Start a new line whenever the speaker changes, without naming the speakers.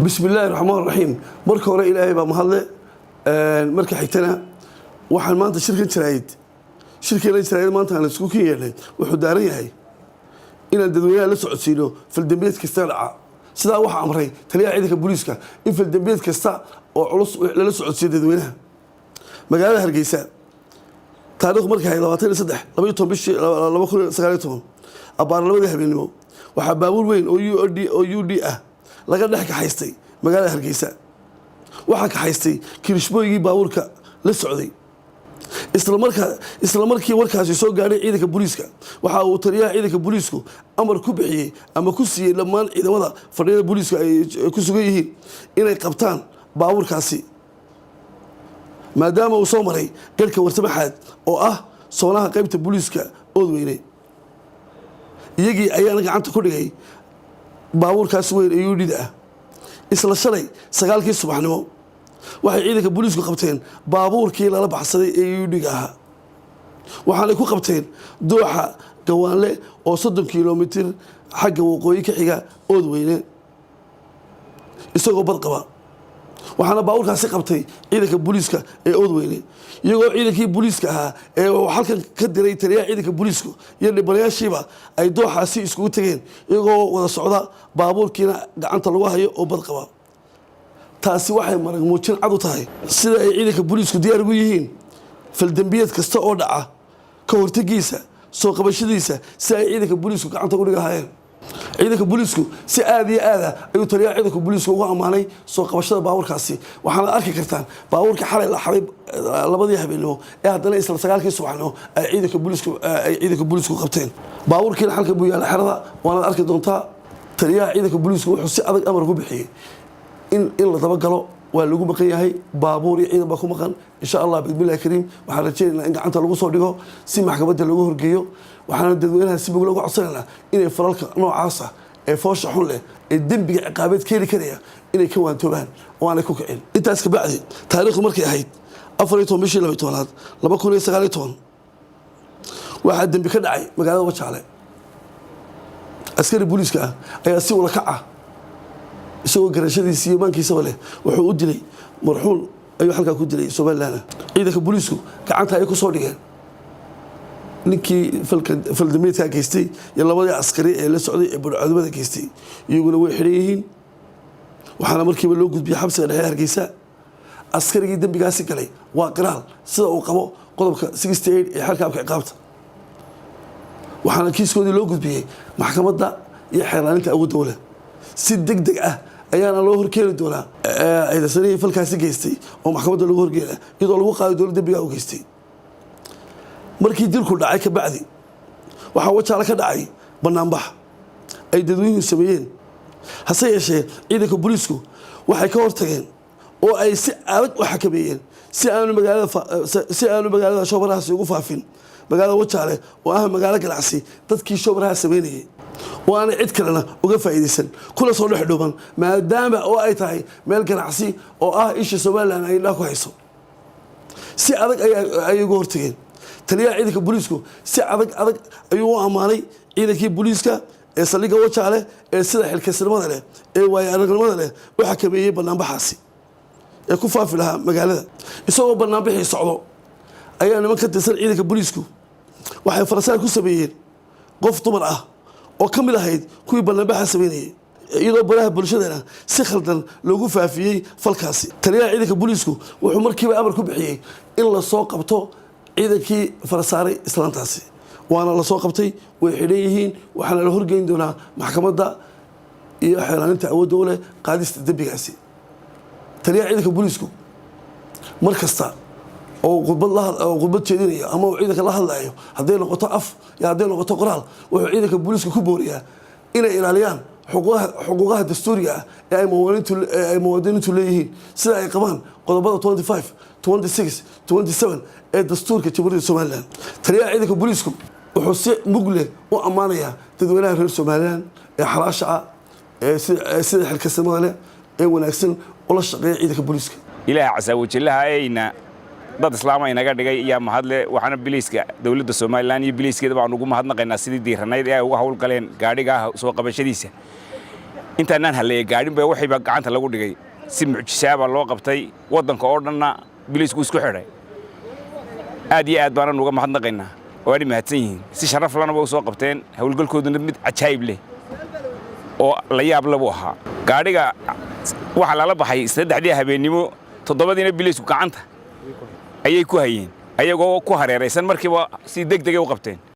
بسم الله الرحمن الرحيم marka hore ilaahay baa mahadle marka xigtana waxaan maanta shirkada maanta aan isku keenay wuxuu daaran yahay in dadweynaha la socodsiino faldambeed kasta dhaca sida waxa amray taliyaha ciidanka booliiska in faldambeed kasta oo culus la socodsiino dadweynaha magaalada Hargeysa taariikh markay 23 bishii 2019 abaarnimada habeenimo waxa baabuur weyn oo UD ah laga dhex ka haystay magaalada Hargeysa waxa ka haystay kirishbooyigii baabuurka la socday isla markii warkaasi soo gaaray ciidanka booliiska waxa uu taliyaha ciidanka booliisku amar ku bixiyay ama ku siiyay dhammaan ciidamada fadhiyada booliiska ay ku sugan yihiin inay qabtaan baabuurkaasi maadaama uu soo maray galka wartamaxaad oo ah soonaha qaybta booliiska Oodweyne iyagii ayaana gacanta ku dhigay baabuurkaas weyn ee UD ah isla shalay 9kii subaxnimo waxay ciidanka booliisku qabteen baabuurkii lala baxsaday ee UD ah waxaana ku qabteen dooxa gawaanle oo 30 kiiloomitir xagga waqooyi ka xiga Oodweyne isagoo bad qaba waxaana baabuurkaasi qabtay ciidanka booliiska ee Oodweyne iyagoo ciidankii booliiska ahaa ee halkan ka diray taliyaha ciidanka booliisku iyo dhibanayaashiiba ay dooxaasi isku tageen iyagoo wada socda baabuurkiina gacanta lagu hayo oo bad qaba taasi waxay marag muujin cad u tahay sida ay ciidanka booliisku diyaar ugu yihiin faldambiyeed kasta oo dhaca ka hortagiisa soo qabashadiisa si ay ciidanka booliisku gacanta ugu dhigahayeen ciidanka booliisku si aad iyo aad ayuu taliyaha ciidanka booliisku uga amaanay soo qabashada baabuurkaasi waxaana arki kartaan baabuurka xalay la xaday labadii habeenimo ee haddana isla 9kii subaxnimo ay ciidanka booliisku qabteen baabuurkiina halka buu yaala xerada waana arki doontaa taliyaha ciidanka booliisku wuxuu si adag amar ku bixiyay in la daba galo waa lagu maqan yahay baabuur iyo ciidan baa ku maqan insha Allah bismillaah kariim waxaan rajaynaynaa in gacanta lagu soo dhigo si maxkamadda lagu horgeeyo waxaana dadweynaha si bog lagu codsanaynaa inay falalka noocaas ah ee foosha xun leh ee dembiga ciqaabeed keeni karaya inay ka waantoobaan oo aanay ku kicin intaas ka bacdi taariikhdu markay ahayd 14 bishii 12 2019 waxaa dembi ka dhacay magaalada Wajaale askari booliiska ah ayaa si wada kaca isagoo garashadiisa iyo maankiisa leh wuxuu u dilay marxuun ayuu halka ku dilay Soomaaliland ciidanka booliisku gacanta ay ku soo dhigeen ninkii faldameedka geystay iyo labadii askari ee la socday ee burcadnimada geystay iyaguna way xiran yihiin waxaana markiiba loo gudbiyay xabsiga dhexe Hargeysa askarigii dambigaasi galay waa qiraal sida uu qabo qodobka 68 ee xalka ciqaabta waxaana kiiskoodii loo gudbiyay maxkamadda iyo xeelaaninta awoodda dawladda si degdeg ah ayaana loo horkeeni doonaa ciidansadii falkaasi geystay oo maxkamadda lagu horgeeyo iyadoo lagu qaado dawladda dambiga uu geystay markii dilku dhacay ka bacdi waxa Wajaale ka dhacay banaanbax ay dadweynuhu sameeyeen hase yeeshee ciidanka booliisku waxay ka hortageen oo ay si aad u xakameeyeen si aanu magaalada shoobrahaasi ugu faafin magaalada Wajaale oo ah magaalo ganacsi dadkii shoobraha sameeyay waana cid kalena uga faa'iideysan kula soo dhexdhooban maadaama oo ay tahay meel ganacsi oo ah isha Soomaaliland ay dhaaf ku hayso si adag ay uga hortageen taliyaha ciidanka booliisku si adag ayuu u amaanay ciidankii booliiska ee saldhigga Wajaale ee sida xilkasnimada leh ee waayo-aragnimada leh u xakameeyay banaanbaxaasi ee ku faafi lahaa magaalada isagoo banaanbixii socdo ayaa niman ka tirsan ciidanka booliisku waxay farasaan ku sameeyeen qof dumar ah oo ka mid ahayd kuwii banaanbaxa sameeyay iyadoo baraha bulshadana si khaldan loogu faafiyay falkaasi taliyaha ciidanka booliisku wuxuu markiiba amar ku bixiyay in la soo qabto ciidankii farasaaray islaantaasi waana la soo qabtay way xidhan yihiin waxaana la horgeyn doonaa maxkamadda iyo xeelaaninta awoodda u leh qaadista dembigaasi taliyaha ciidanka booliisku mar kasta oo khudbad jeedinaya ama uu ciidanka la hadlayo hadday noqoto af iyo hadday noqoto qoraal wuxuu ciidanka booliisku ku booriyaa inay ilaaliyaan xuquuqaha dastuuriga ah ee ay muwaadiniintu leeyihiin sida ay qabaan qodobada 25 26 27 ee dastuurka Jamhuuriyadda Soomaaliland taliyaha ciidanka booliisku wuxuu si mug leh u amaanayaa dadweynaha reer Soomaaliland ee xalaasha ah ee sida xilkasnimada leh ee wanaagsan oo la shaqeeya ciidanka booliiska
ilaahay casawajilaha ayna dad islaam ay naga dhigay iyo mahadle waxaana biliiska dawladda Soomaaliland iyo biliiskeeda baan ugu mahadnaqaynaa sidii diiranayd ee ay uga hawl galeen gaadhiga soo qabashadiisa intaanaan halleeya gaadhin ba waxayba gacanta lagu dhigay si mucjisaaba loo qabtay waddanka oo dhanna biliisku isku xidhay aad iyo aad baanan uga mahadnaqaynaa waana mahadsan yihiin si sharaf lana way soo qabteen hawlgalkooduna mid cajaa'ib leh oo la yaab leh buu ahaa gaadhiga waxa lala baxay 3 habeenimo 7diina biliisku gacanta ayay ku hayeen ayagoo ku hareeraysan markiiba si degdeg ah u qabteen